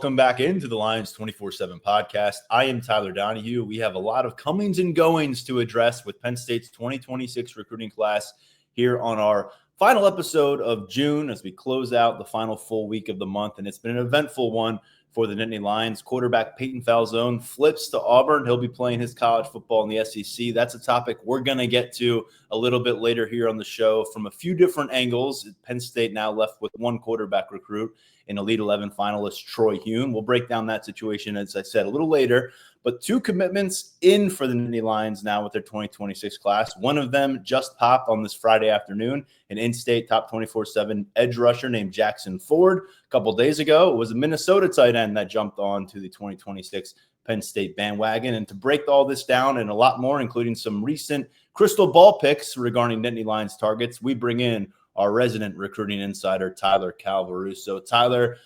welcome back into the Lions247 Podcast. I am Tyler Donahue. We have a lot of comings and goings to address with Penn State's 2026 recruiting class here on our final episode of June as we close out the final full week of the month. And it's been an eventful one for the Nittany Lions. Quarterback Peyton Falzone flips to Auburn. He'll be playing his college football in the SEC. That's a topic we're going to get to a little bit later here on the show from a few different angles. Penn State now left with one quarterback recruit in Elite 11 finalist Troy Hume. We'll break down that situation, as I said, a little later. But two commitments in for the Nittany Lions now with their 2026 class. One of them just popped on this Friday afternoon, an in-state top 24/7 edge rusher named Jackson Ford. A couple days ago, it was a Minnesota tight end that jumped on to the 2026 Penn State bandwagon. And to break all this down and a lot more, including some recent crystal ball picks regarding Nittany Lions targets, we bring in our resident recruiting insider, Tyler Calvaruso. Tyler,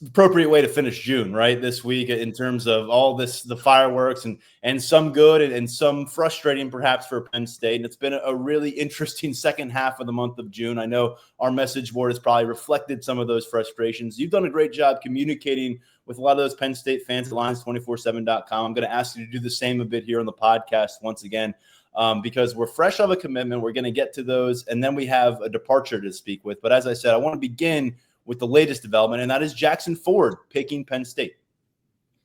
appropriate way to finish June, right? This week in terms of all this, the fireworks and some good and some frustrating perhaps for Penn State. And it's been a really interesting second half of the month of June. I know our message board has probably reflected some of those frustrations. You've done a great job communicating with a lot of those Penn State fans at Lions247.com. I'm going to ask you to do the same a bit here on the podcast once again. Because we're fresh off a commitment. We're going to get to those, and then we have a departure to speak with. But as I said, I want to begin with the latest development, and that is Jackson Ford picking Penn State.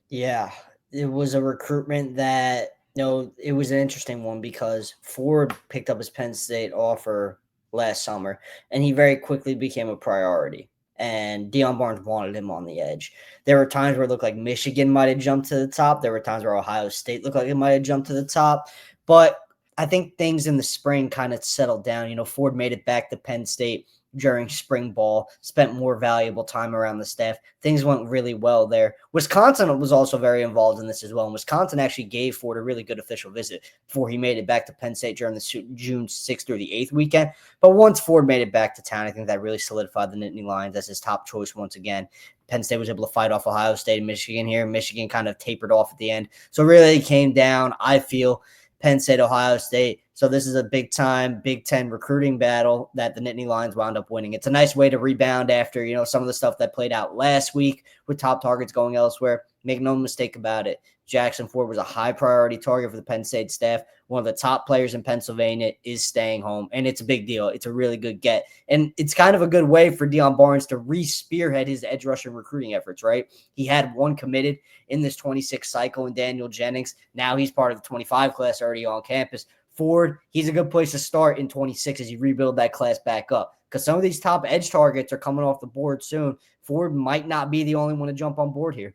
Yeah, it was a recruitment that, it was an interesting one because Ford picked up his Penn State offer last summer, and he very quickly became a priority. And Deion Barnes wanted him on the edge. There were times where it looked like Michigan might have jumped to the top. There were times where Ohio State looked like it might have jumped to the top. But I think things in the spring kind of settled down. Ford made it back to Penn State during spring ball, spent more valuable time around the staff. Things went really well there. Wisconsin was also very involved in this as well. And Wisconsin actually gave Ford a really good official visit before he made it back to Penn State during the June 6th through the 8th weekend. But once Ford made it back to town, I think that really solidified the Nittany Lions as his top choice once again. Penn State was able to fight off Ohio State and Michigan here. Michigan kind of tapered off at the end. So really it came down, I feel, Penn State, Ohio State. So this is a big-time Big Ten recruiting battle that the Nittany Lions wound up winning. It's a nice way to rebound after, some of the stuff that played out last week with top targets going elsewhere. Make no mistake about it. Jackson Ford was a high-priority target for the Penn State staff. One of the top players in Pennsylvania is staying home, and it's a big deal. It's a really good get. And it's kind of a good way for Deion Barnes to re-spearhead his edge rushing recruiting efforts, right? He had one committed in this 26 cycle in Daniel Jennings. Now he's part of the 25 class already on campus. Ford, he's a good place to start in 26 as you rebuild that class back up because some of these top edge targets are coming off the board soon. Ford might not be the only one to jump on board here.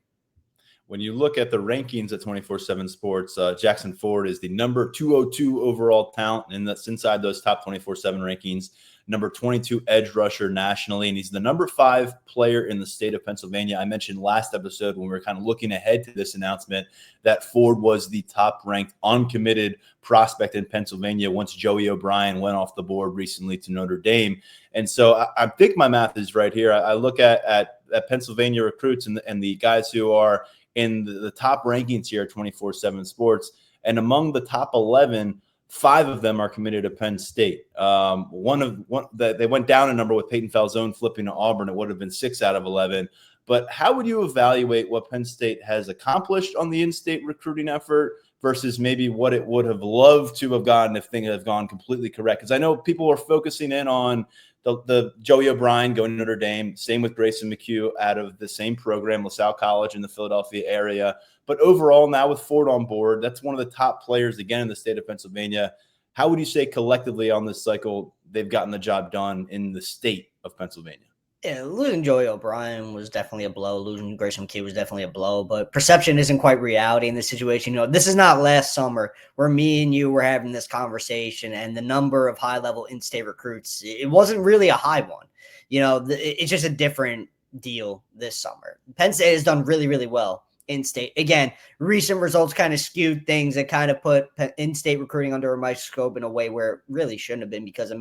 When you look at the rankings at 24/7 Sports, Jackson Ford is the number 202 overall talent, and that's inside those top 24/7 rankings. Number 22 edge rusher nationally, and he's the number 5 player in the state of Pennsylvania. I mentioned last episode when we were kind of looking ahead to this announcement that Ford was the top-ranked uncommitted prospect in Pennsylvania once Joey O'Brien went off the board recently to Notre Dame. And so I think my math is right here. I look at Pennsylvania recruits and the guys who are in the top rankings here at 24/7 Sports, and among the top 11, 5 of them are committed to Penn State. They went down a number with Peyton Falzone flipping to Auburn. It would have been 6 out of 11. But how would you evaluate what Penn State has accomplished on the in-state recruiting effort versus maybe what it would have loved to have gotten if things have gone completely correct? Because I know people are focusing in on the Joey O'Brien going to Notre Dame, same with Grayson McHugh out of the same program, LaSalle College in the Philadelphia area. But overall, now with Ford on board, that's one of the top players, again, in the state of Pennsylvania. How would you say collectively on this cycle they've gotten the job done in the state of Pennsylvania? Yeah, losing Joey O'Brien was definitely a blow. Losing Grayson McHugh was definitely a blow. But perception isn't quite reality in this situation. This is not last summer where me and you were having this conversation and the number of high-level in-state recruits, it wasn't really a high one. It's just a different deal this summer. Penn State has done really, really well in-state. Again, recent results kind of skewed things that kind of put in-state recruiting under a microscope in a way where it really shouldn't have been because,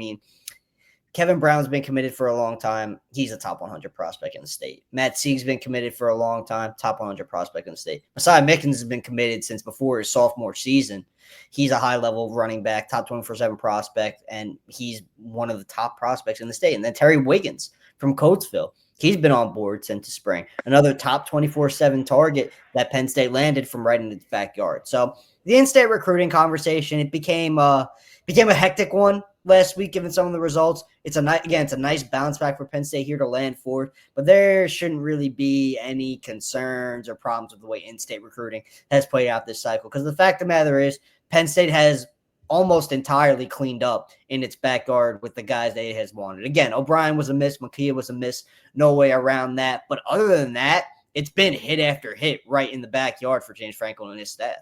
Kevin Brown's been committed for a long time. He's a top 100 prospect in the state. Matt Sieg's been committed for a long time, top 100 prospect in the state. Messiah Mickens has been committed since before his sophomore season. He's a high-level running back, top 24/7 prospect, and he's one of the top prospects in the state. And then Terry Wiggins from Coatesville. He's been on board since the spring. Another top 24/7 target that Penn State landed from right in its backyard. So the in-state recruiting conversation, it became a hectic one last week, given some of the results. It's a nice bounce back for Penn State here to land fourth, but there shouldn't really be any concerns or problems with the way in-state recruiting has played out this cycle. Because the fact of the matter is, Penn State has almost entirely cleaned up in its backyard with the guys that it has wanted. Again, O'Brien was a miss, Makia was a miss, no way around that. But other than that, it's been hit after hit right in the backyard for James Franklin and his staff.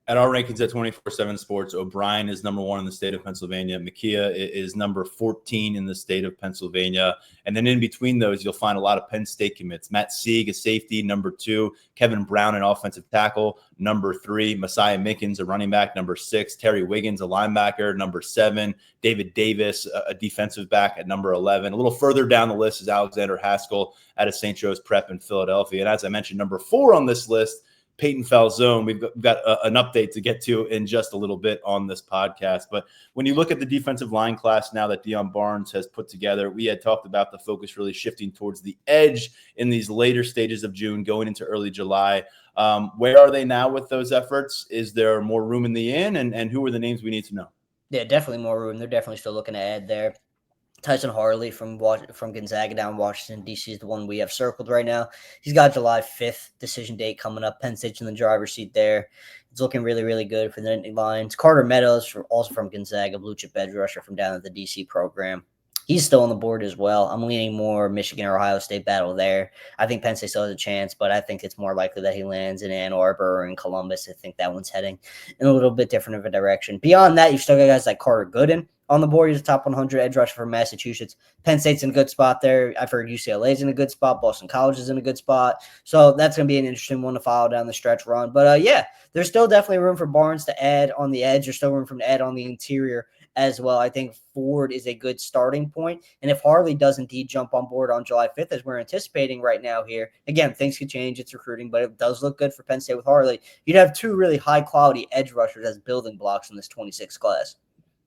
At our rankings at 24/7 Sports, O'Brien is number 1 in the state of Pennsylvania. Makia is number 14 in the state of Pennsylvania. And then in between those, you'll find a lot of Penn State commits. Matt Sieg, a safety, number 2. Kevin Brown, an offensive tackle, number 3. Messiah Mickens, a running back, number 6. Terry Wiggins, a linebacker, number 7. David Davis, a defensive back, at number 11. A little further down the list is Alexander Haskell out of St. Joe's Prep in Philadelphia. And as I mentioned, number 4 on this list, Peyton Falzone. We've got an update to get to in just a little bit on this podcast. But when you look at the defensive line class now that Deion Barnes has put together, we had talked about the focus really shifting towards the edge in these later stages of June, going into early July. Where are they now with those efforts? Is there more room in the inn? And who are the names we need to know? Yeah, definitely more room. They're definitely still looking to add there. Tyson Harley from Gonzaga down in Washington, D.C. is the one we have circled right now. He's got July 5th decision date coming up. Penn State's in the driver's seat there. It's looking really, really good for the Nittany Lions. Carter Meadows, also from Gonzaga, blue chip edge rusher from down at the D.C. program. He's still on the board as well. I'm leaning more Michigan or Ohio State battle there. I think Penn State still has a chance, but I think it's more likely that he lands in Ann Arbor or in Columbus. I think that one's heading in a little bit different of a direction. Beyond that, you've still got guys like Carter Gooden on the board. He's a top 100 edge rusher from Massachusetts. Penn State's in a good spot there. I've heard UCLA's in a good spot. Boston College is in a good spot. So that's going to be an interesting one to follow down the stretch run. But yeah, there's still definitely room for Barnes to add on the edge. There's still room for him to add on the interior as well. I think Ford is a good starting point. And if Harley does indeed jump on board on July 5th, as we're anticipating right now here, again, things could change. It's recruiting, but it does look good for Penn State with Harley. You'd have 2 really high-quality edge rushers as building blocks in this 26 class.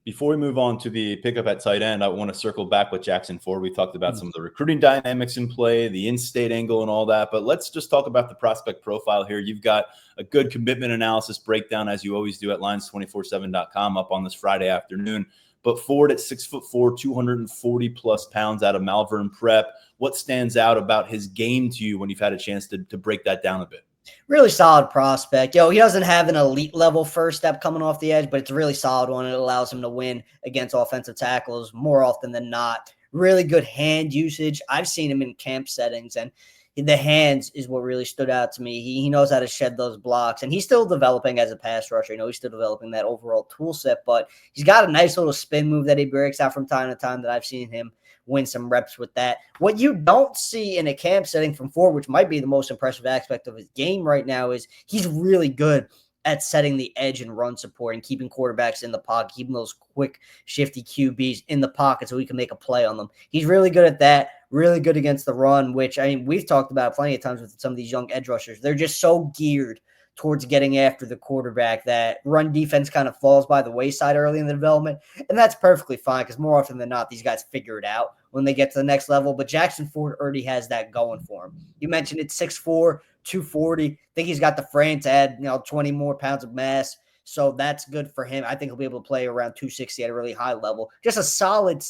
Before we move on to the pickup at tight end, I want to circle back with Jackson Ford. We talked about some of the recruiting dynamics in play, the in-state angle and all that, but let's just talk about the prospect profile here. You've got a good commitment analysis breakdown, as you always do at Lions247.com, up on this Friday afternoon. But Ford at 6'4", 240-plus pounds out of Malvern Prep. What stands out about his game to you when you've had a chance to break that down a bit? Really solid prospect. He doesn't have an elite level first step coming off the edge, but it's a really solid one. It allows him to win against offensive tackles more often than not. Really good hand usage. I've seen him in camp settings, and the hands is what really stood out to me. He knows how to shed those blocks, and he's still developing as a pass rusher. He's still developing that overall tool set, but he's got a nice little spin move that he breaks out from time to time that I've seen him win some reps with that. What you don't see in a camp setting from Ford, which might be the most impressive aspect of his game right now, is he's really good at setting the edge and run support and keeping quarterbacks in the pocket, keeping those quick, shifty QBs in the pocket so he can make a play on them. He's really good at that, really good against the run, which, we've talked about plenty of times with some of these young edge rushers. They're just so geared towards getting after the quarterback that run defense kind of falls by the wayside early in the development. And that's perfectly fine because more often than not, these guys figure it out when they get to the next level. But Jackson Ford already has that going for him. You mentioned it's 6'4", 240. I think he's got the frame to add 20 more pounds of mass. So that's good for him. I think he'll be able to play around 260 at a really high level. Just a solid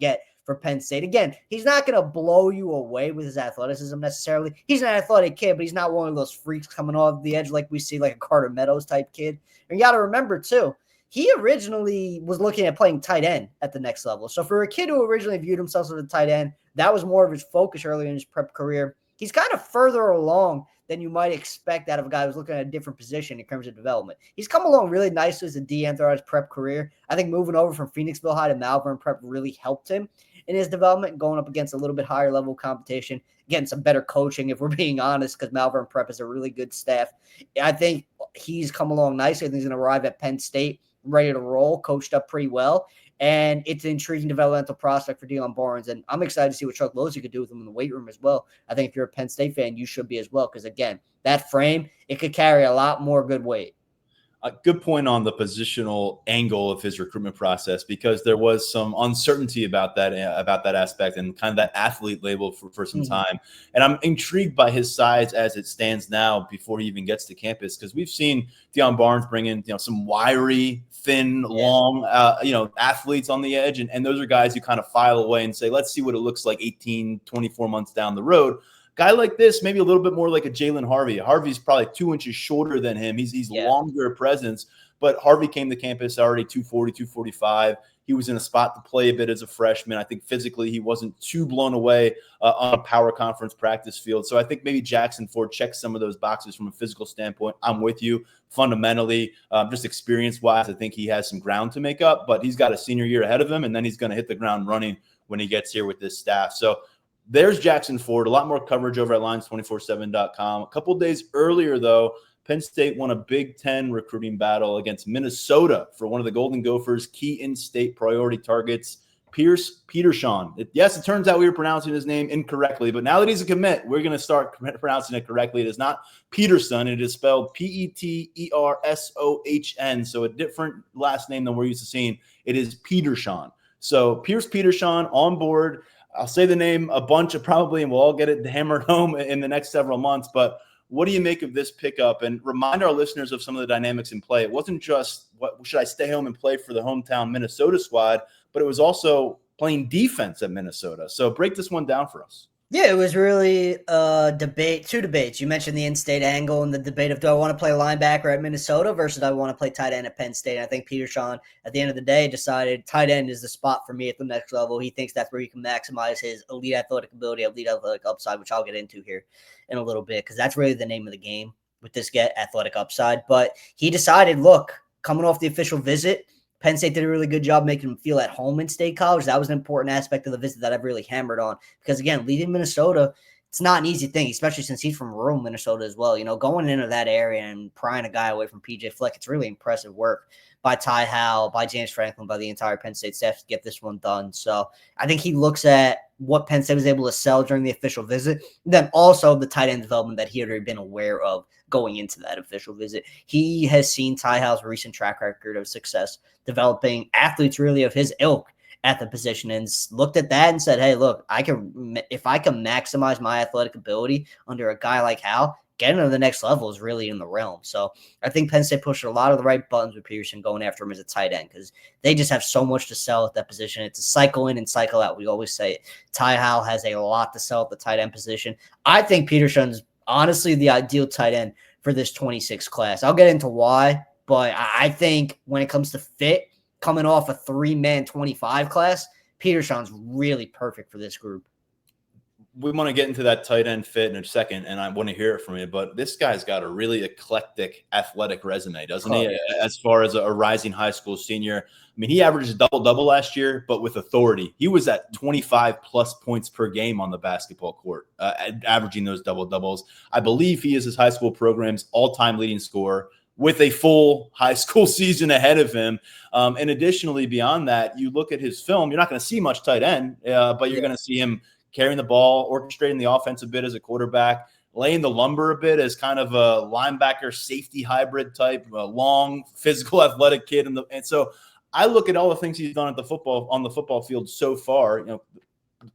get for Penn State. Again, he's not going to blow you away with his athleticism necessarily. He's an athletic kid, but he's not one of those freaks coming off the edge like we see, like a Carter Meadows type kid. And you got to remember, too, he originally was looking at playing tight end at the next level. So for a kid who originally viewed himself as a tight end, that was more of his focus early in his prep career. He's kind of further along than you might expect out of a guy who's looking at a different position in terms of development. He's come along really nicely as a DN throughout his prep career. I think moving over from Phoenixville High to Malvern Prep really helped him in his development, going up against a little bit higher level competition, getting some better coaching, if we're being honest, because Malvern Prep is a really good staff. I think he's come along nicely. I think he's going to arrive at Penn State ready to roll, coached up pretty well. And it's an intriguing developmental prospect for Deion Barnes. And I'm excited to see what Chuck Losey could do with him in the weight room as well. I think if you're a Penn State fan, you should be as well. Because, again, that frame, it could carry a lot more good weight. A good point on the positional angle of his recruitment process, because there was some uncertainty about that aspect and kind of that athlete label for some time. And I'm intrigued by his size as it stands now before he even gets to campus, because we've seen Deion Barnes bring in some wiry, thin, long athletes on the edge, and those are guys who kind of file away and say, let's see what it looks like 18, 24 months down the road. Guy like this, maybe a little bit more like a Jalen Harvey. Harvey's probably 2 inches shorter than him. He's longer presence, but Harvey came to campus already 240, 245. He was in a spot to play a bit as a freshman. I think physically he wasn't too blown away on a power conference practice field. So I think maybe Jackson Ford checks some of those boxes from a physical standpoint. I'm with you. Fundamentally, just experience-wise, I think he has some ground to make up, but he's got a senior year ahead of him, and then he's going to hit the ground running when he gets here with this staff. So there's Jackson Ford. A lot more coverage over at Lions247.com. A couple of days earlier, though, Penn State won a Big Ten recruiting battle against Minnesota for one of the Golden Gophers' key in-state priority targets, Pierce Petersohn. Yes, it turns out we were pronouncing his name incorrectly, but now that he's a commit, we're going to start pronouncing it correctly. It is not Peterson. It is spelled Pettersohn, so a different last name than we're used to seeing. It is Petersohn. So Pierce Petersohn on board. I'll say the name a bunch of probably, and we'll all get it hammered home in the next several months. But what do you make of this pickup? And remind our listeners of some of the dynamics in play. It wasn't just, what should I stay home and play for the hometown Minnesota squad, but it was also playing defense at Minnesota. So break this one down for us. Yeah, it was really two debates. You mentioned the in-state angle and the debate of, do I want to play linebacker at Minnesota versus do I want to play tight end at Penn State? And I think Petersohn, at the end of the day, decided tight end is the spot for me at the next level. He thinks that's where he can maximize his elite athletic ability, elite athletic upside, which I'll get into here in a little bit, because that's really the name of the game with this athletic upside. But he decided, look, coming off the official visit, Penn State did a really good job making him feel at home in State College. That was an important aspect of the visit that I've really hammered on, because, again, leading Minnesota, it's not an easy thing, especially since he's from rural Minnesota as well. Going into that area and prying a guy away from PJ Fleck, it's really impressive work by Ty Howell, by James Franklin, by the entire Penn State staff to get this one done. So I think he looks at what Penn State was able to sell during the official visit, then also the tight end development that he had already been aware of going into that official visit. He has seen Ty Howell's recent track record of success developing athletes really of his ilk at the position, and looked at that and said, hey, look, if I can maximize my athletic ability under a guy like Howell, getting to the next level is really in the realm. So I think Penn State pushed a lot of the right buttons with Peterson going after him as a tight end, because they just have so much to sell at that position. It's a cycle in and cycle out. We always say it. Ty Howell has a lot to sell at the tight end position. I think Peterson's honestly the ideal tight end for this 26 class. I'll get into why, but I think when it comes to fit, coming off a 3-man 25 class, Peterson's really perfect for this group. We want to get into that tight end fit in a second, and I want to hear it from you. But this guy's got a really eclectic athletic resume, doesn't he? As far as a rising high school senior. I mean, he averaged a double-double last year, but with authority. He was at 25-plus points per game on the basketball court, averaging those double-doubles. I believe he is his high school program's all-time leading scorer, with a full high school season ahead of him. And additionally, beyond that, you look at his film, you're not going to see much tight end, but you're going to see him carrying the ball, orchestrating the offense a bit as a quarterback, laying the lumber a bit as kind of a linebacker safety hybrid type, a long, physical, athletic kid. And so I look at all the things he's done on the football field so far.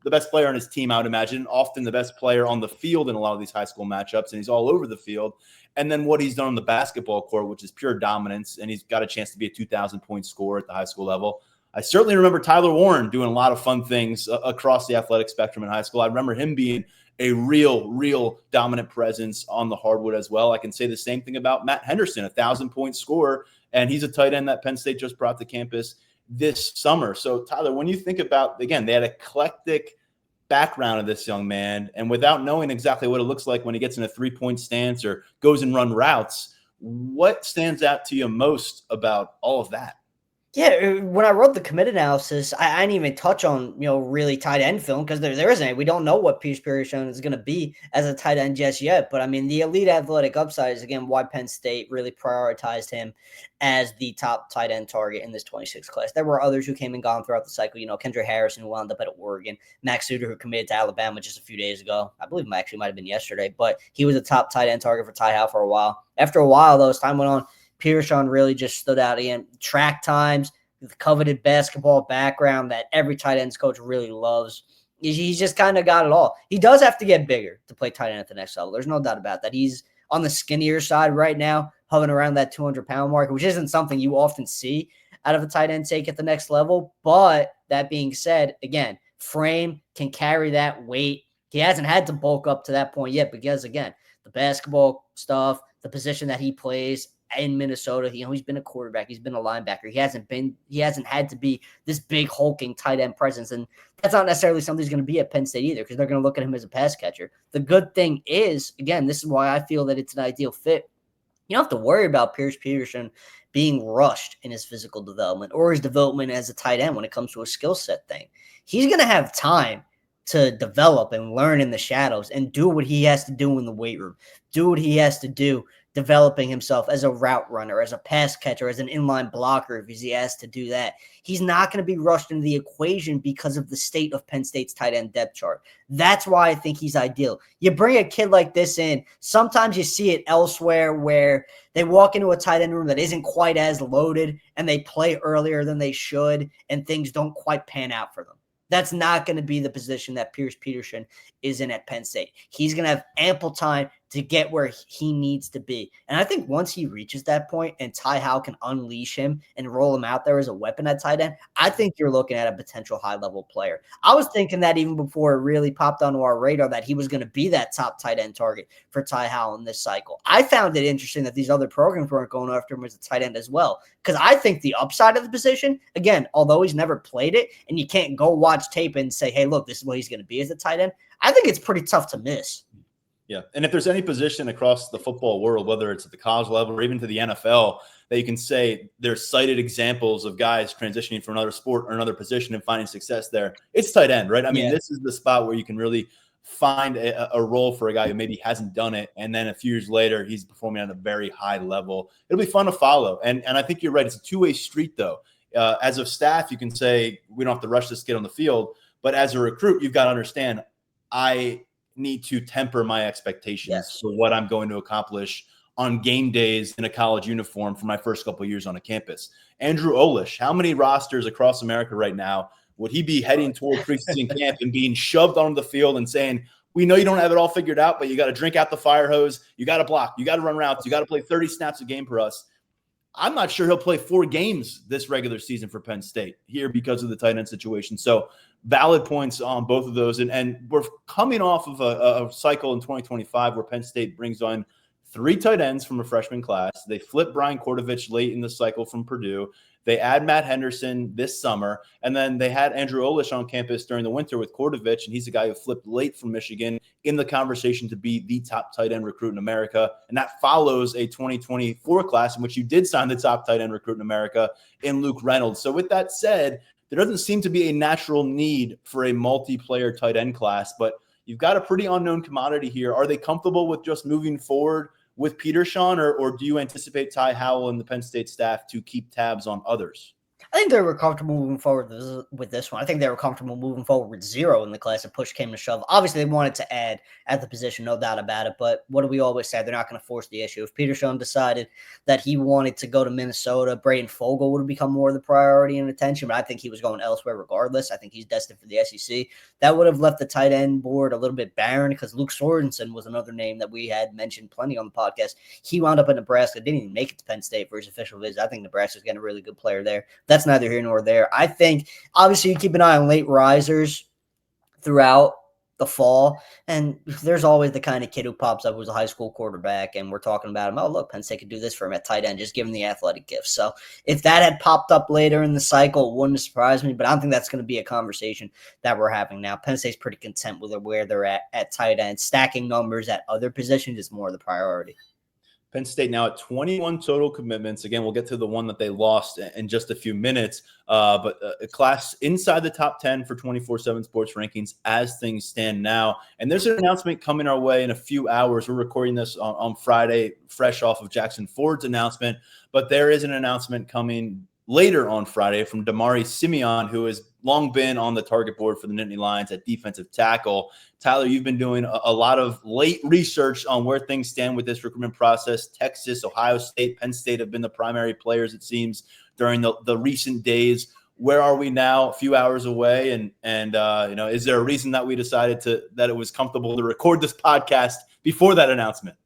The best player on his team, I would imagine, often the best player on the field in a lot of these high school matchups, and he's all over the field. And then what he's done on the basketball court, which is pure dominance, and he's got a chance to be a 2,000-point scorer at the high school level. I certainly remember Tyler Warren doing a lot of fun things across the athletic spectrum in high school. I remember him being a real dominant presence on the hardwood as well. I can say the same thing about Matt Henderson, 1,000-point scorer, and he's a tight end that Penn State just brought to campus this summer. So, Tyler, when you think about, again, they had eclectic background of this young man, and without knowing exactly what it looks like when he gets in a three-point stance or goes and run routes, what stands out to you most about all of that? Yeah, when I wrote the commit analysis, I didn't even touch on, really tight end film, because there isn't any. We don't know what Pierce Petersohn is going to be as a tight end just yet. But, I mean, the elite athletic upside is, again, why Penn State really prioritized him as the top tight end target in this 26 class. There were others who came and gone throughout the cycle. Kendra Harrison, who wound up at Oregon. Max Suter, who committed to Alabama just a few days ago. I believe it might have been yesterday. But he was a top tight end target for Ty Howell for a while. After a while, though, as time went on, Petersohn really just stood out again. Track times, the coveted basketball background that every tight ends coach really loves. He's just kind of got it all. He does have to get bigger to play tight end at the next level. There's no doubt about that. He's on the skinnier side right now, hovering around that 200-pound mark, which isn't something you often see out of a tight end take at the next level. But that being said, again, frame can carry that weight. He hasn't had to bulk up to that point yet because, again, the basketball stuff, the position that he plays in Minnesota, he's been a quarterback, he's been a linebacker. He hasn't had to be this big hulking tight end presence, and that's not necessarily something he's going to be at Penn State either, because they're going to look at him as a pass catcher. The good thing is, again, this is why I feel that it's an ideal fit. You don't have to worry about Pierce Petersohn being rushed in his physical development or his development as a tight end when it comes to a skill set thing. He's going to have time to develop and learn in the shadows and do what he has to do in the weight room, do what he has to do developing himself as a route runner, as a pass catcher, as an inline blocker if he has to do that. He's not going to be rushed into the equation because of the state of Penn State's tight end depth chart. That's why I think he's ideal. You bring a kid like this in, sometimes you see it elsewhere where they walk into a tight end room that isn't quite as loaded and they play earlier than they should and things don't quite pan out for them. That's not going to be the position that Pierce Petersohn is in at Penn State. He's going to have ample time to get where he needs to be. And I think once he reaches that point and Ty Howell can unleash him and roll him out there as a weapon at tight end, I think you're looking at a potential high-level player. I was thinking that even before it really popped onto our radar that he was going to be that top tight end target for Ty Howell in this cycle. I found it interesting that these other programs weren't going after him as a tight end as well, because I think the upside of the position, again, although he's never played it and you can't go watch tape and say, hey, look, this is what he's going to be as a tight end, I think it's pretty tough to miss. Yeah. And if there's any position across the football world, whether it's at the college level or even to the NFL, that you can say there's cited examples of guys transitioning from another sport or another position and finding success there, it's tight end, right? I mean, This is the spot where you can really find a role for a guy who maybe hasn't done it. And then a few years later, he's performing at a very high level. It'll be fun to follow. And I think you're right. It's a two-way street, though. As a staff, you can say, we don't have to rush this kid on the field. But as a recruit, you've got to understand, I need to temper my expectations for what I'm going to accomplish on game days in a college uniform for my first couple of years on a campus. Andrew Olish, how many rosters across America right now would he be heading toward preseason camp and being shoved onto the field and saying, we know you don't have it all figured out, but you got to drink out the fire hose. You got to block. You got to run routes. You got to play 30 snaps a game for us. I'm not sure he'll play 4 games this regular season for Penn State here because of the tight end situation. So valid points on both of those. And we're coming off of a cycle in 2025 where Penn State brings on 3 tight ends from a freshman class. They flip Brian Kordovich late in the cycle from Purdue. They add Matt Henderson this summer, and then they had Andrew Olish on campus during the winter with Kordovich, and he's a guy who flipped late from Michigan in the conversation to be the top tight end recruit in America. And that follows a 2024 class in which you did sign the top tight end recruit in America in Luke Reynolds. So with that said, there doesn't seem to be a natural need for a multiplayer tight end class, but you've got a pretty unknown commodity here. Are they comfortable with just moving forward with Petersohn, or do you anticipate Ty Howell and the Penn State staff to keep tabs on others? I think they were comfortable moving forward with this one. I think they were comfortable moving forward with 0 in the class if push came to shove. Obviously, they wanted to add at the position, no doubt about it. But what do we always say? They're not going to force the issue. If Petersohn decided that he wanted to go to Minnesota, Braden Fogel would have become more of the priority and attention. But I think he was going elsewhere regardless. I think he's destined for the SEC. That would have left the tight end board a little bit barren because Luke Sorensen was another name that we had mentioned plenty on the podcast. He wound up in Nebraska, didn't even make it to Penn State for his official visit. I think Nebraska's getting a really good player there. That's neither here nor there. I think, obviously, you keep an eye on late risers throughout the fall, and there's always the kind of kid who pops up who's a high school quarterback, and we're talking about him. Oh, look, Penn State could do this for him at tight end. Just give him the athletic gifts. So if that had popped up later in the cycle, it wouldn't surprise me, but I don't think that's going to be a conversation that we're having now. Penn State's pretty content with where they're at tight end. Stacking numbers at other positions is more the priority. Penn State now at 21 total commitments. Again, we'll get to the one that they lost in just a few minutes, but a class inside the top 10 for 247 Sports rankings as things stand now. And there's an announcement coming our way in a few hours. We're recording this on Friday, fresh off of Jackson Ford's announcement, but there is an announcement coming later on Friday from Damari Simeon, who has long been on the target board for the Nittany Lions at defensive tackle. Tyler, you've been doing a lot of late research on where things stand with this recruitment process. Texas, Ohio State, Penn State have been the primary players, it seems, during the recent days. Where are we now? A few hours away, and is there a reason that we decided that it was comfortable to record this podcast before that announcement?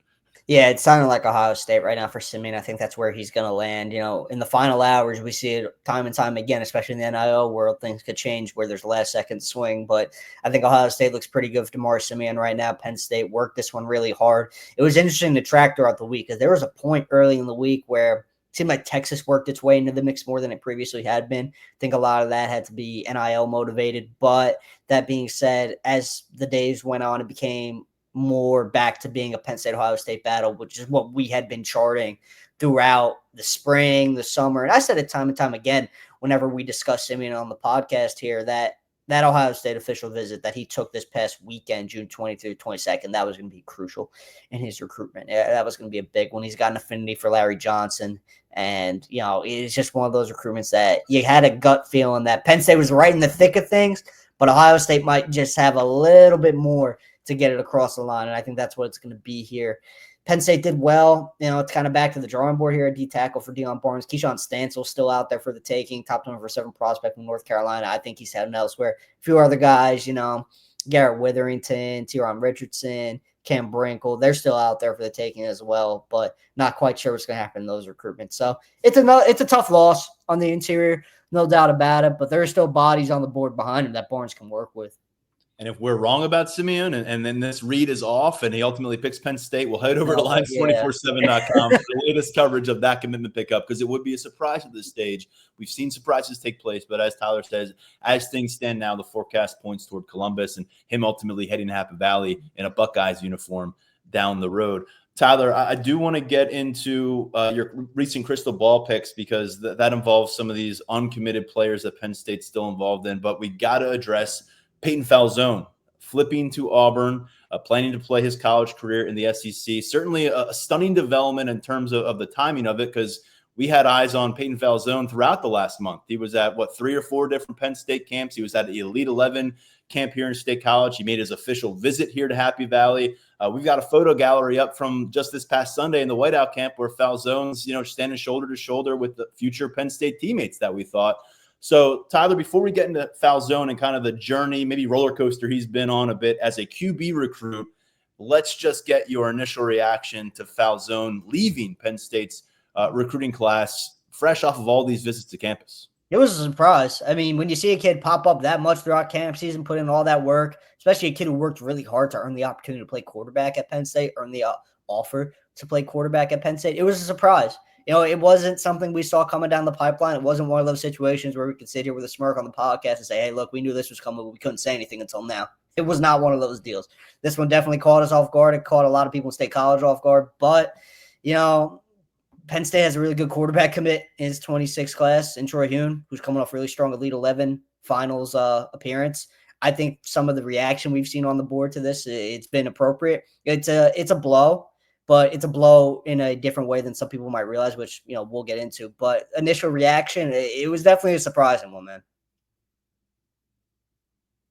Yeah, it's sounding like Ohio State right now for Simeon. I think that's where he's going to land. In the final hours, we see it time and time again, especially in the NIL world. Things could change where there's a last-second swing, but I think Ohio State looks pretty good for Simeon right now. Penn State worked this one really hard. It was interesting to track throughout the week because there was a point early in the week where it seemed like Texas worked its way into the mix more than it previously had been. I think a lot of that had to be NIL motivated, but that being said, as the days went on, it became more back to being a Penn State-Ohio State battle, which is what we had been charting throughout the spring, the summer. And I said it time and time again whenever we discussed Simeon on the podcast here that Ohio State official visit that he took this past weekend, June 23rd, 22nd, that was going to be crucial in his recruitment. That was going to be a big one. He's got an affinity for Larry Johnson. And, it's just one of those recruitments that you had a gut feeling that Penn State was right in the thick of things, but Ohio State might just have a little bit more to get it across the line, and I think that's what it's going to be here. Penn State did well. It's kind of back to the drawing board here at D tackle for Deion Barnes. Keyshawn Stansel still out there for the taking, top 7 prospect from North Carolina. I think he's heading elsewhere. A few other guys, Garrett Witherington, Tyron Richardson, Cam Brinkle, they're still out there for the taking as well, but not quite sure what's going to happen in those recruitments. So it's a tough loss on the interior, no doubt about it, but there are still bodies on the board behind him that Barnes can work with. And if we're wrong about Simeon and then this read is off and he ultimately picks Penn State, we'll head over to Lions247.com for the latest coverage of that commitment pickup, because it would be a surprise at this stage. We've seen surprises take place, but as Tyler says, as things stand now, the forecast points toward Columbus and him ultimately heading to Happy Valley in a Buckeyes uniform down the road. Tyler, I do want to get into your recent crystal ball picks because that involves some of these uncommitted players that Penn State's still involved in, but we got to address Peyton Falzone, flipping to Auburn, planning to play his college career in the SEC. Certainly a stunning development in terms of the timing of it, because we had eyes on Peyton Falzone throughout the last month. He was at, 3 or 4 different Penn State camps. He was at the Elite 11 camp here in State College. He made his official visit here to Happy Valley. We've got a photo gallery up from just this past Sunday in the Whiteout camp where Falzone's, standing shoulder to shoulder with the future Penn State teammates that we thought. So, Tyler, before we get into Falzone and kind of the journey, maybe roller coaster he's been on a bit as a QB recruit, let's just get your initial reaction to Falzone leaving Penn State's recruiting class fresh off of all these visits to campus. It was a surprise. I mean, when you see a kid pop up that much throughout camp season, put in all that work, especially a kid who worked really hard to earn the opportunity to play quarterback at Penn State, earn the offer to play quarterback at Penn State, it was a surprise. It wasn't something we saw coming down the pipeline. It wasn't one of those situations where we could sit here with a smirk on the podcast and say, hey, look, we knew this was coming, but we couldn't say anything until now. It was not one of those deals. This one definitely caught us off guard. It caught a lot of people in State College off guard. But, Penn State has a really good quarterback commit in his 26 class in Troy Huhn, who's coming off really strong Elite 11 finals appearance. I think some of the reaction we've seen on the board to this, it's been appropriate. It's a blow. But it's a blow in a different way than some people might realize, which, we'll get into. But initial reaction, it was definitely a surprising one, man.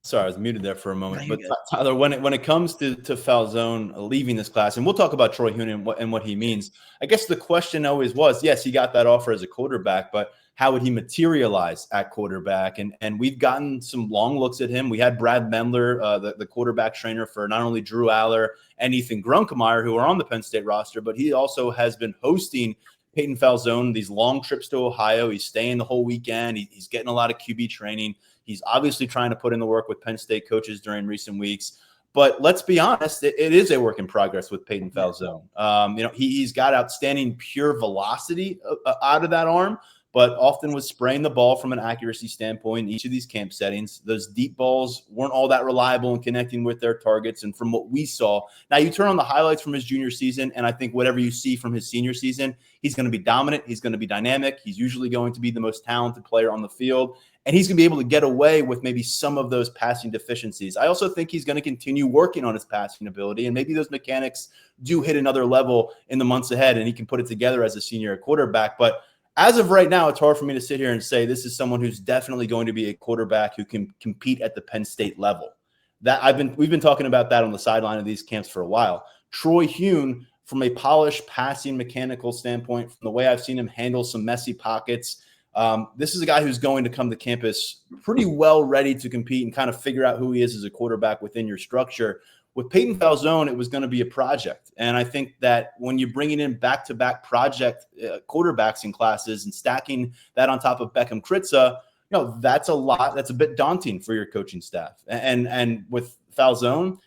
Sorry, I was muted there for a moment. But Tyler, when it comes to Falzone leaving this class, and we'll talk about Troy Huhn and what he means, I guess the question always was, yes, he got that offer as a quarterback, but how would he materialize at quarterback? And we've gotten some long looks at him. We had Brad Mendler, the quarterback trainer for not only Drew Aller and Ethan Grunkemeyer, who are on the Penn State roster, but he also has been hosting Peyton Falzone these long trips to Ohio. He's staying the whole weekend. He's getting a lot of QB training. He's obviously trying to put in the work with Penn State coaches during recent weeks. But let's be honest, it is a work in progress with Peyton Falzone. He's got outstanding pure velocity out of that arm, but often was spraying the ball from an accuracy standpoint in each of these camp settings. Those deep balls weren't all that reliable in connecting with their targets. And from what we saw, now you turn on the highlights from his junior season, and I think whatever you see from his senior season, he's going to be dominant. He's going to be dynamic. He's usually going to be the most talented player on the field. And he's going to be able to get away with maybe some of those passing deficiencies. I also think he's going to continue working on his passing ability, and maybe those mechanics do hit another level in the months ahead, and he can put it together as a senior quarterback. But as of right now, it's hard for me to sit here and say this is someone who's definitely going to be a quarterback who can compete at the Penn State level. We've been talking about that on the sideline of these camps for a while. Troy Hune, from a polished passing mechanical standpoint, from the way I've seen him handle some messy pockets, this is a guy who's going to come to campus pretty well ready to compete and kind of figure out who he is as a quarterback within your structure. With Peyton Falzone, it was going to be a project. And I think that when you're bringing in back-to-back project quarterbacks in classes and stacking that on top of Beckham Kritza, that's a lot. That's a bit daunting for your coaching staff. And with Falzone,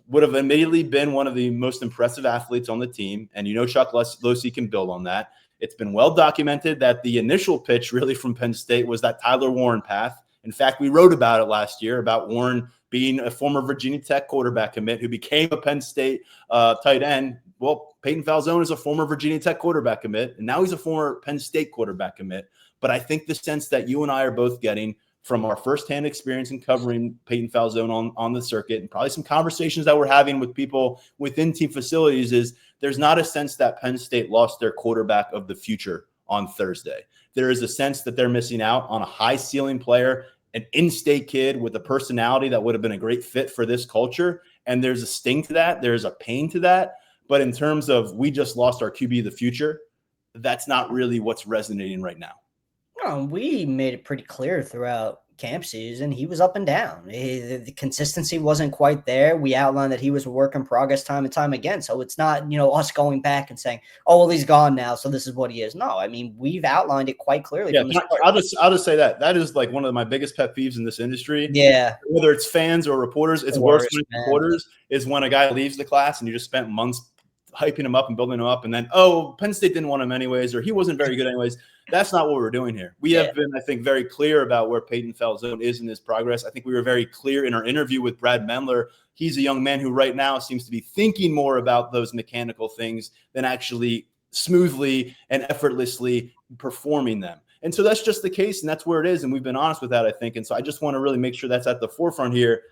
would have immediately been one of the most impressive athletes on the team. And Chuck Losey can build on that. It's been well documented that the initial pitch really from Penn State was that Tyler Warren path. In fact, we wrote about it last year, about Warren being a former Virginia Tech quarterback commit who became a Penn State tight end. Well, Peyton Falzone is a former Virginia Tech quarterback commit, and now he's a former Penn State quarterback commit. But I think the sense that you and I are both getting from our firsthand experience in covering Peyton Falzone on the circuit, and probably some conversations that we're having with people within team facilities, is there's not a sense that Penn State lost their quarterback of the future on Thursday. There is a sense that they're missing out on a high ceiling player, an in-state kid with a personality that would have been a great fit for this culture. And there's a sting to that. There's a pain to that. But in terms of we just lost our QB of the future, that's not really what's resonating right now. We made it pretty clear throughout camp season. He was up and down. The consistency wasn't quite there. We outlined that he was a work in progress time and time again. So it's not, us going back and saying, oh, well, he's gone now, so this is what he is. No, I mean, we've outlined it quite clearly. Yeah, I'll just say that is like one of my biggest pet peeves in this industry. Yeah. Whether it's fans or reporters, it's worse than reporters is when a guy leaves the class and you just spent months hyping him up and building him up, and then, Penn State didn't want him anyways, or he wasn't very good anyways. That's not what we're doing here. We have been, I think, very clear about where Peyton Falzone is in his progress. I think we were very clear in our interview with Brad Mendler. He's a young man who right now seems to be thinking more about those mechanical things than actually smoothly and effortlessly performing them. And so that's just the case, and that's where it is, and we've been honest with that, I think. And so I just want to really make sure that's at the forefront here.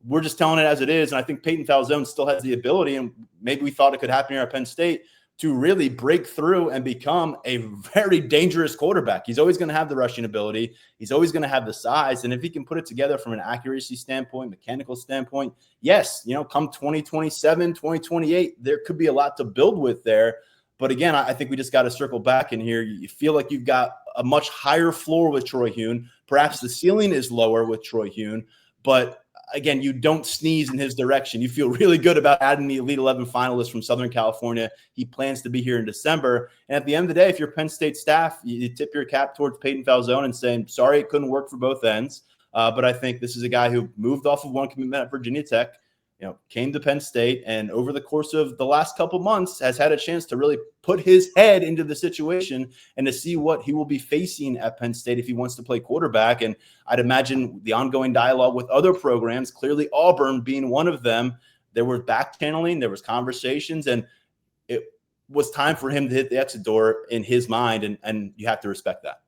We're just telling it as it is, and I think Peyton Falzone still has the ability, and maybe we thought it could happen here at Penn State, to really break through and become a very dangerous quarterback. He's always going to have the rushing ability. He's always going to have the size. And if he can put it together from an accuracy standpoint, mechanical standpoint, yes, come 2027, 2028, there could be a lot to build with there. But again, I think we just got to circle back in here. You feel like you've got a much higher floor with Troy Hune. Perhaps the ceiling is lower with Troy Hune, but again, you don't sneeze in his direction. You feel really good about adding the Elite 11 finalist from Southern California. He plans to be here in December. And at the end of the day, if you're Penn State staff, you tip your cap towards Peyton Falzone and saying, sorry, it couldn't work for both ends. But I think this is a guy who moved off of one commitment at Virginia Tech, came to Penn State, and over the course of the last couple months has had a chance to really put his head into the situation and to see what he will be facing at Penn State if he wants to play quarterback. And I'd imagine the ongoing dialogue with other programs, clearly Auburn being one of them, there was back channeling, there was conversations, and it was time for him to hit the exit door in his mind, and you have to respect that.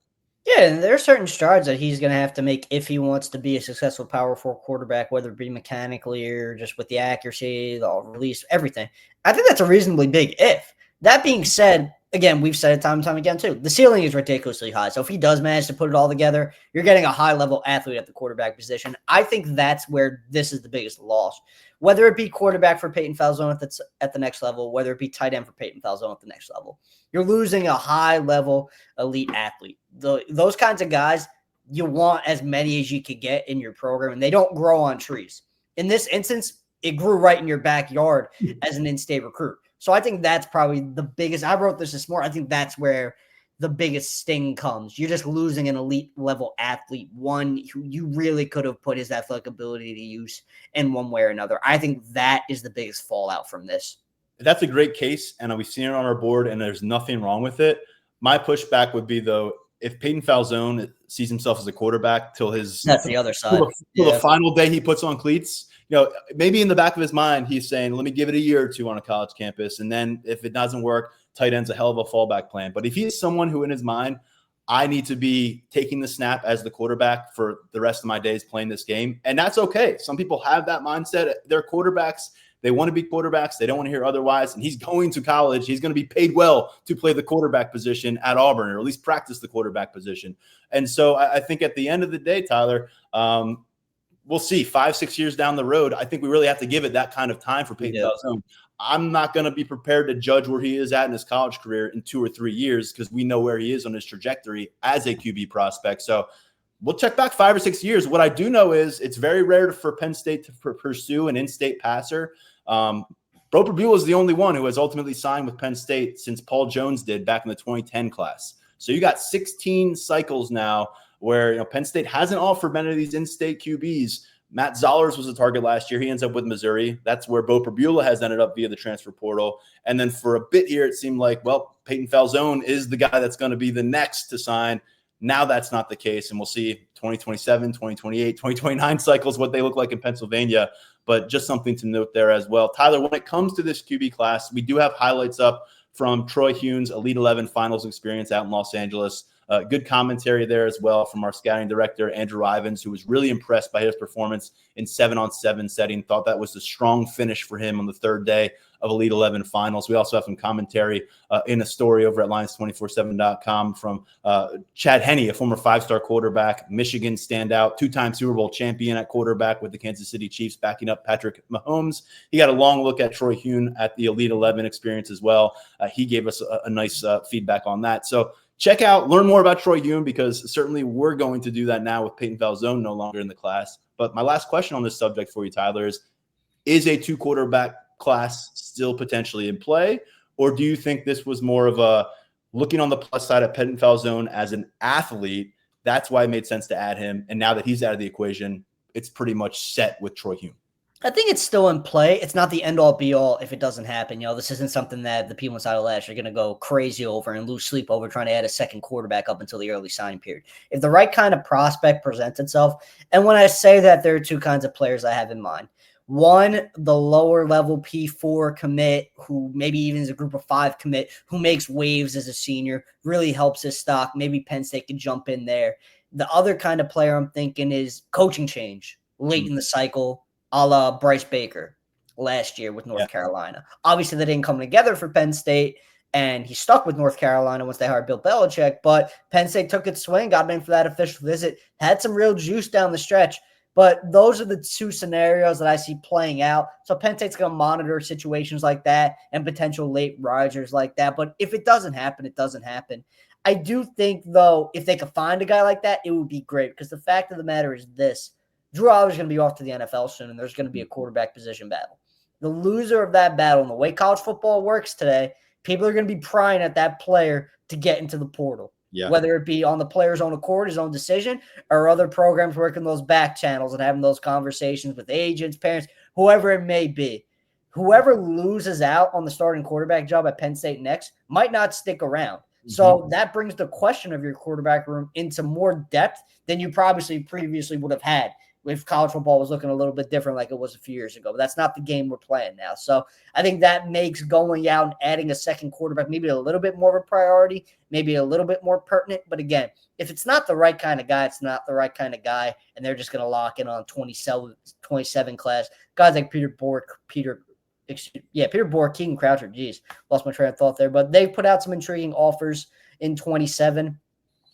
Yeah, and there are certain strides that he's going to have to make if he wants to be a successful Power 4 quarterback, whether it be mechanically or just with the accuracy, the release, everything. I think that's a reasonably big if. That being said, again, we've said it time and time again too, the ceiling is ridiculously high. So if he does manage to put it all together, you're getting a high-level athlete at the quarterback position. I think that's where this is the biggest loss. Whether it be quarterback for Peyton Falzone at the next level, whether it be tight end for Peyton Falzone at the next level, you're losing a high-level elite athlete. Those kinds of guys, you want as many as you could get in your program, and they don't grow on trees. In this instance, it grew right in your backyard as an in-state recruit. So I think that's probably the biggest. I wrote this morning. I think that's where the biggest sting comes. You're just losing an elite level athlete, one who you really could have put his athletic ability to use in one way or another. I think that is the biggest fallout from this. That's a great case, and we've seen it on our board, and there's nothing wrong with it. My pushback would be, though, if Peyton Falzone sees himself as a quarterback till his that's the other side, till the final day he puts on cleats, maybe in the back of his mind he's saying, "Let me give it a year or two on a college campus, and then if it doesn't work, tight end's a hell of a fallback plan." But if he's someone who, in his mind, I need to be taking the snap as the quarterback for the rest of my days playing this game, and that's okay. Some people have that mindset. They're quarterbacks. They want to be quarterbacks. They don't want to hear otherwise. And he's going to college. He's going to be paid well to play the quarterback position at Auburn, or at least practice the quarterback position. And so I think at the end of the day, Tyler, we'll see 5-6 years down the road. I think we really have to give it that kind of time for Peyton Falzone. I'm not going to be prepared to judge where he is at in his college career in 2 or 3 years, because we know where he is on his trajectory as a QB prospect. So we'll check back 5 or 6 years. What I do know is it's very rare for Penn State to pursue an in-state passer. Bo Prabula is the only one who has ultimately signed with Penn State since Paul Jones did back in the 2010 class. So you got 16 cycles now where Penn State hasn't offered many of these in-state QBs. Matt Zollers was a target last year. He ends up with Missouri. That's where Bo Prabula has ended up via the transfer portal. And then for a bit here, it seemed like, well, Peyton Falzone is the guy that's going to be the next to sign. Now that's not the case, and we'll see 2027, 2028, 2029 cycles, what they look like in Pennsylvania. But just something to note there as well. Tyler, when it comes to this QB class, we do have highlights up from Troy Hune's Elite 11 finals experience out in Los Angeles. Good commentary there as well from our scouting director, Andrew Ivins, who was really impressed by his performance in 7-on-7 setting. Thought that was a strong finish for him on the third day of Elite 11 finals. We also have some commentary in a story over at Lions247.com from Chad Henne, a former 5-star quarterback, Michigan standout, 2-time Super Bowl champion at quarterback with the Kansas City Chiefs, backing up Patrick Mahomes. He got a long look at Troy Hune at the Elite 11 experience as well. He gave us a nice feedback on that. So check out, learn more about Troy Hune, because certainly we're going to do that now with Peyton Falzone no longer in the class. But my last question on this subject for you, Tyler, is a 2-quarterback class still potentially in play? Or do you think this was more of a looking on the plus side of Peyton Falzone as an athlete? That's why it made sense to add him. And now that he's out of the equation, it's pretty much set with Troy Hune. I think it's still in play. It's not the end-all, be-all if it doesn't happen. This isn't something that the people inside of Lash are going to go crazy over and lose sleep over trying to add a second quarterback up until the early signing period. If the right kind of prospect presents itself, and when I say that, there are 2 kinds of players I have in mind. One, the lower-level P4 commit, who maybe even is a group of 5 commit, who makes waves as a senior, really helps his stock. Maybe Penn State could jump in there. The other kind of player I'm thinking is coaching change late in the cycle, a la Bryce Baker last year with North Carolina. Obviously, they didn't come together for Penn State, and he stuck with North Carolina once they hired Bill Belichick. But Penn State took its swing, got him in for that official visit, had some real juice down the stretch. But those are the 2 scenarios that I see playing out. So Penn State's going to monitor situations like that and potential late risers like that. But if it doesn't happen, it doesn't happen. I do think, though, if they could find a guy like that, it would be great, because the fact of the matter is this. Drew Allar's going to be off to the NFL soon, and there's going to be a quarterback position battle. The loser of that battle, and the way college football works today, people are going to be prying at that player to get into the portal. Yeah. Whether it be on the player's own accord, his own decision, or other programs working those back channels and having those conversations with agents, parents, whoever it may be. Whoever loses out on the starting quarterback job at Penn State next might not stick around. So that brings the question of your quarterback room into more depth than you probably previously would have had if college football was looking a little bit different like it was a few years ago. But that's not the game we're playing now. So I think that makes going out and adding a second quarterback maybe a little bit more of a priority, maybe a little bit more pertinent. But again, if it's not the right kind of guy, it's not the right kind of guy, and they're just going to lock in on 27 class. Guys like Peter Bork, Keaton Croucher. Geez, lost my train of thought there. But they put out some intriguing offers in 27.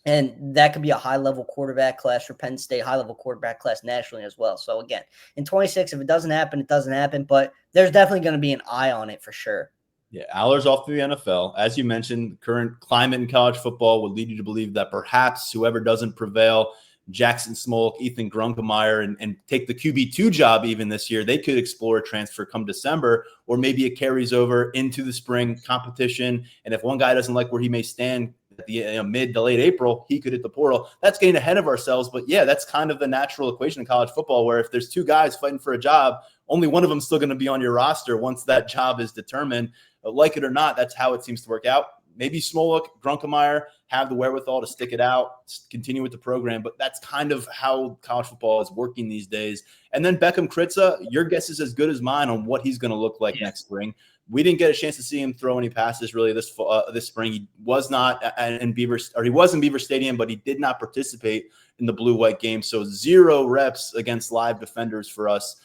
And that could be a high-level quarterback class for Penn State, high-level quarterback class nationally as well. So, again, in 26, if it doesn't happen, it doesn't happen. But there's definitely going to be an eye on it for sure. Yeah, Allar's off to the NFL. As you mentioned, the current climate in college football would lead you to believe that perhaps whoever doesn't prevail, Jackson Smoke, Ethan Grunkemeyer, and take the QB2 job even this year, they could explore a transfer come December, or maybe it carries over into the spring competition. And if one guy doesn't like where he may stand at the mid to late April, he could hit the portal. That's getting ahead of ourselves. But yeah, that's kind of the natural equation in college football, where if there's 2 guys fighting for a job, only one of them is still going to be on your roster once that job is determined. Like it or not, that's how it seems to work out. Maybe Smolik, Grunkemeyer have the wherewithal to stick it out, continue with the program, but that's kind of how college football is working these days. And then Beckham Kritza, your guess is as good as mine on what he's going to look like next spring. We didn't get a chance to see him throw any passes really this spring. He was not he was in Beaver Stadium, but he did not participate in the blue-white game. So 0 reps against live defenders for us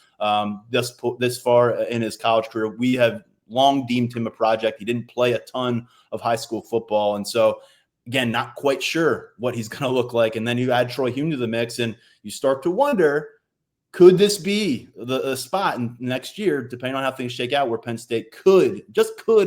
this far in his college career. We have long deemed him a project. He didn't play a ton of high school football. And so, again, not quite sure what he's going to look like. And then you add Troy Hume to the mix, and you start to wonder, could this be the spot next year, depending on how things shake out, where Penn State could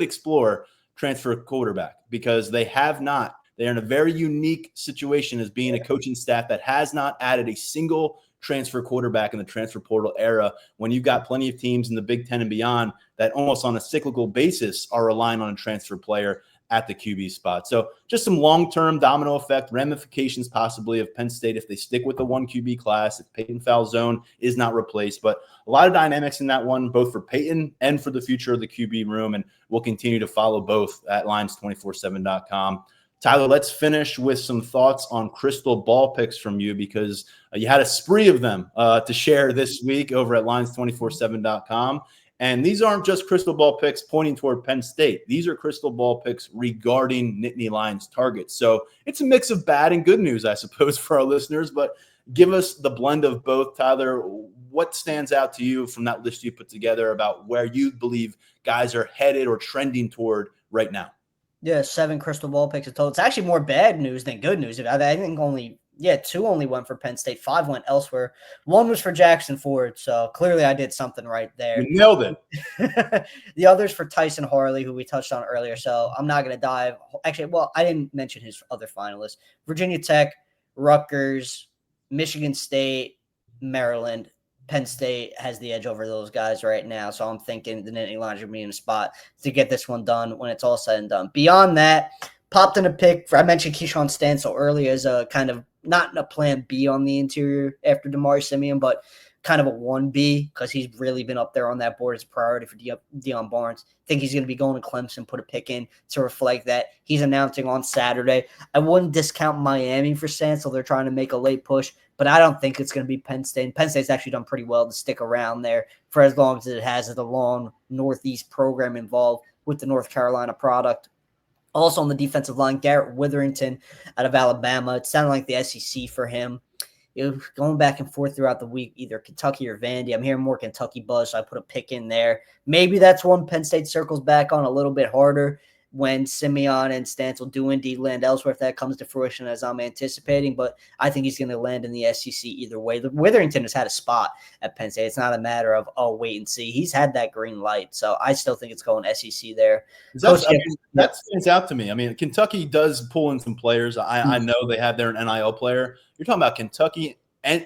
explore transfer quarterback? Because they have not. They're in a very unique situation as being a coaching staff that has not added a single transfer quarterback in the transfer portal era, when you've got plenty of teams in the Big Ten and beyond that almost on a cyclical basis are relying on a transfer player at the QB spot. So just some long-term domino effect ramifications possibly of Penn State if they stick with the one QB class, if Peyton Falzone is not replaced. But a lot of dynamics in that one, both for Peyton and for the future of the QB room. And we'll continue to follow both at Lions247.com. Tyler, let's finish with some thoughts on crystal ball picks from you, because you had a spree of them to share this week over at Lions247.com. And these aren't just crystal ball picks pointing toward Penn State. These are crystal ball picks regarding Nittany Lions targets. So it's a mix of bad and good news, I suppose, for our listeners. But give us the blend of both, Tyler. What stands out to you from that list you put together about where you believe guys are headed or trending toward right now? Yeah, 7 crystal ball picks in total. It's actually more bad news than good news. I think two only went for Penn State. 5 went elsewhere. 1 was for Jackson Ford. So clearly I did something right there. You nailed it. The others for Tyson Harley, who we touched on earlier. So I'm not going to dive. Actually, well, I didn't mention his other finalists. Virginia Tech, Rutgers, Michigan State, Maryland. Penn State has the edge over those guys right now. So I'm thinking the Nittany Lions are being in a spot to get this one done when it's all said and done. Beyond that, popped in a pick. I mentioned Keyshawn Stansel earlier as a kind of not a plan B on the interior after Damari Simeon, but kind of a 1B because he's really been up there on that board as a priority for Deion Barnes. I think he's going to be going to Clemson, put a pick in to reflect that. He's announcing on Saturday. I wouldn't discount Miami for Stansel. They're trying to make a late push, but I don't think it's going to be Penn State. And Penn State's actually done pretty well to stick around there for as long as it has as a long Northeast program involved with the North Carolina product. Also on the defensive line, Garrett Witherington out of Alabama. It sounded like the SEC for him. It was going back and forth throughout the week, either Kentucky or Vandy. I'm hearing more Kentucky buzz, so I put a pick in there. Maybe that's one Penn State circles back on a little bit harder when Simeon and Stansel do indeed land elsewhere, if that comes to fruition as I'm anticipating. But I think he's going to land in the SEC either way. Witherington has had a spot at Penn State. It's not a matter of, wait and see. He's had that green light. So I still think it's going SEC there. That stands out to me. I mean, Kentucky does pull in some players. I know they have their NIL player. You're talking about Kentucky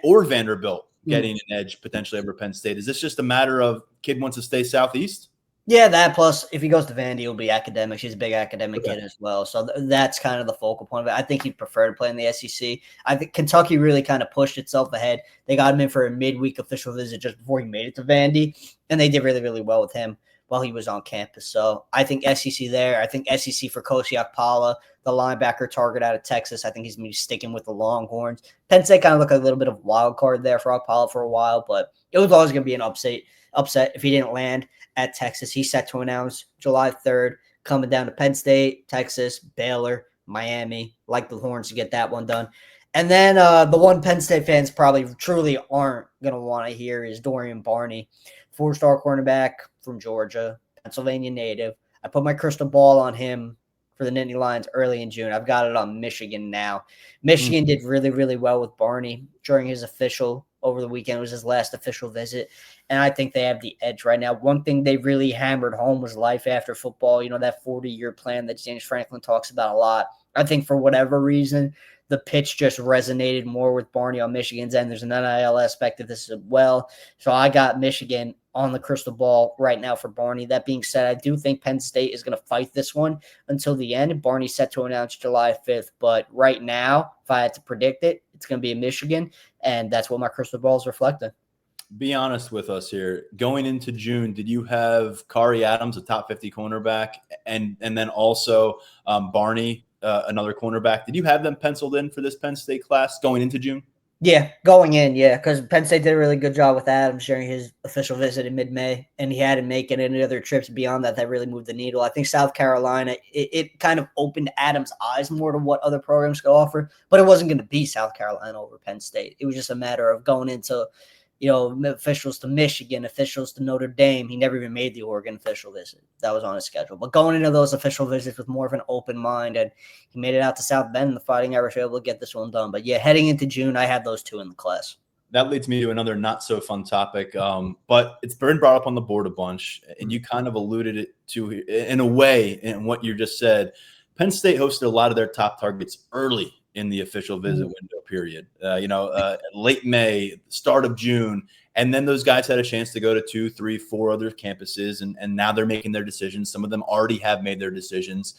or Vanderbilt getting an edge potentially over Penn State. Is this just a matter of kid wants to stay Southeast? Yeah, that plus if he goes to Vandy, he'll be academic. She's a big academic kid as well. So that's kind of the focal point of it. I think he'd prefer to play in the SEC. I think Kentucky really kind of pushed itself ahead. They got him in for a midweek official visit just before he made it to Vandy, and they did really, really well with him while he was on campus. So I think SEC there. I think SEC for Kosiak Pala, the linebacker target out of Texas. I think he's going to be sticking with the Longhorns. Penn State kind of looked like a little bit of a wild card there for Pala for a while, but it was always going to be an upset if he didn't land at Texas. He's set to announce July 3rd, coming down to Penn State, Texas, Baylor, Miami. Like the Horns to get that one done. And then the one Penn State fans probably truly aren't going to want to hear is Dorian Barney, 4-star cornerback from Georgia, Pennsylvania native. I put my crystal ball on him for the Nittany Lions early in June. I've got it on Michigan now. Michigan did really, really well with Barney during his official over the weekend. It was his last official visit, and I think they have the edge right now. One thing they really hammered home was life after football, that 40-year plan that James Franklin talks about a lot. I think for whatever reason, the pitch just resonated more with Barney on Michigan's end. There's an NIL aspect of this as well. So I got Michigan on the crystal ball right now for Barney. That being said, I do think Penn State is going to fight this one until the end. Barney's set to announce July 5th. But right now, if I had to predict it, it's going to be a Michigan, and that's what my crystal ball is reflecting. Be honest with us here. Going into June, did you have Kari Adams, a top 50 cornerback, and then also Barney, another cornerback? Did you have them penciled in for this Penn State class going into June? Yeah, going in, because Penn State did a really good job with Adams during his official visit in mid-May, and he hadn't making any other trips beyond that really moved the needle. I think South Carolina, it kind of opened Adams' eyes more to what other programs could offer, but it wasn't going to be South Carolina over Penn State. It was just a matter of going into officials to Michigan, officials to Notre Dame. He never even made the Oregon official visit. That was on his schedule. But going into those official visits with more of an open mind, and he made it out to South Bend, and the Fighting Irish were able to get this one done. But yeah, heading into June, I had those two in the class. That leads me to another not so fun topic, but it's been brought up on the board a bunch, and you kind of alluded it to in a way in what you just said. Penn State hosted a lot of their top targets early in the official visit window period, late May, start of June. And then those guys had a chance to go to 2, 3, 4 other campuses, and now they're making their decisions. Some of them already have made their decisions.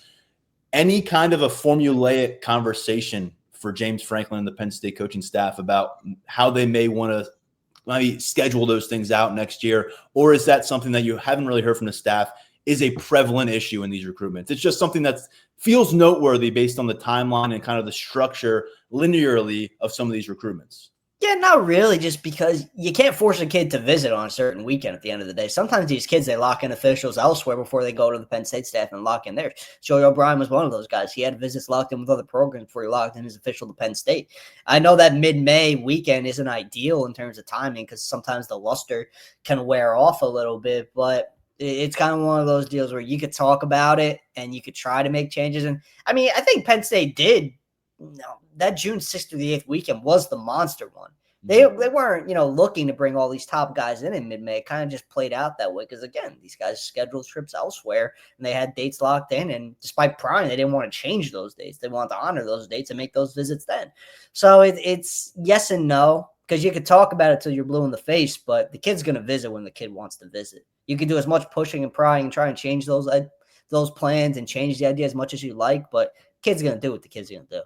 Any kind of a formulaic conversation for James Franklin and the Penn State coaching staff about how they may want to maybe schedule those things out next year? Or is that something that you haven't really heard from the staff is a prevalent issue in these recruitments? It's just something that feels noteworthy based on the timeline and kind of the structure linearly of some of these recruitments. Yeah, not really, just because you can't force a kid to visit on a certain weekend at the end of the day. Sometimes these kids, they lock in officials elsewhere before they go to the Penn State staff and lock in theirs. Joey O'Brien was one of those guys. He had visits locked in with other programs before he locked in his official to Penn State. I know that mid-May weekend isn't ideal in terms of timing because sometimes the luster can wear off a little bit, but it's kind of one of those deals where you could talk about it and you could try to make changes. And I mean, I think Penn State did. That June 6th through the 8th weekend was the monster one. They weren't, looking to bring all these top guys in mid-May. It kind of just played out that way because, again, these guys scheduled trips elsewhere and they had dates locked in. And despite prying, they didn't want to change those dates. They wanted to honor those dates and make those visits then. So it's yes and no, because you could talk about it till you're blue in the face, but the kid's going to visit when the kid wants to visit. You can do as much pushing and prying and try and change those plans and change the idea as much as you like, but kid's going to do what the kid's going to do.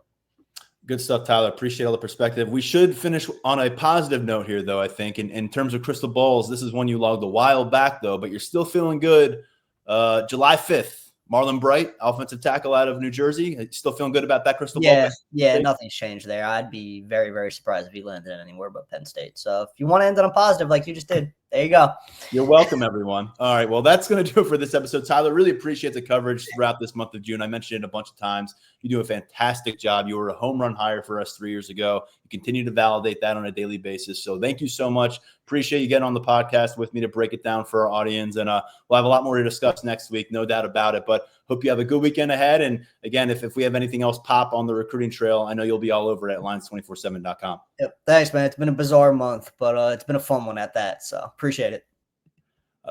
Good stuff, Tyler. Appreciate all the perspective. We should finish on a positive note here, though, I think. In terms of crystal balls, this is one you logged a while back, though, but you're still feeling good. July 5th, Marlon Bright, offensive tackle out of New Jersey. Still feeling good about that crystal ball? Yeah, nothing's changed there. I'd be very, very surprised if he landed anywhere but Penn State. So if you want to end on a positive like you just did, there you go. You're welcome, everyone. All right, well, that's going to do it for this episode. Tyler, really appreciate the coverage throughout this month of June. I mentioned it a bunch of times. You do a fantastic job. You were a home run hire for us 3 years ago. You continue to validate that on a daily basis. So thank you so much. Appreciate you getting on the podcast with me to break it down for our audience. And we'll have a lot more to discuss next week, no doubt about it. But hope you have a good weekend ahead. And again, if we have anything else pop on the recruiting trail, I know you'll be all over it at Lions247.com. Yep. Thanks, man. It's been a bizarre month, but it's been a fun one at that. So appreciate it.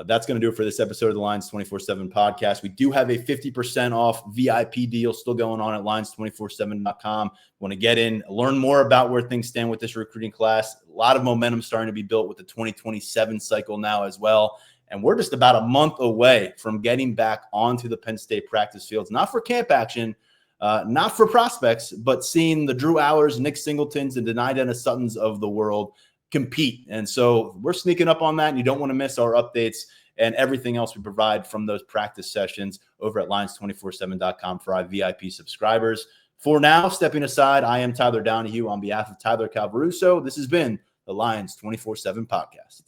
That's going to do it for this episode of the Lions247 podcast. We do have a 50% off VIP deal still going on at Lions247.com. Want to get in, learn more about where things stand with this recruiting class. A lot of momentum starting to be built with the 2027 cycle now as well. And we're just about a month away from getting back onto the Penn State practice fields, not for camp action, not for prospects, but seeing the Drew Allers, Nick Singletons, and Denai Dennis Suttons of the world compete. And so we're sneaking up on that, and you don't want to miss our updates and everything else we provide from those practice sessions over at Lions247.com for our VIP subscribers. For now, stepping aside, I am Tyler Donahue on behalf of Tyler Calvaruso. This has been the Lions 24/7 podcast.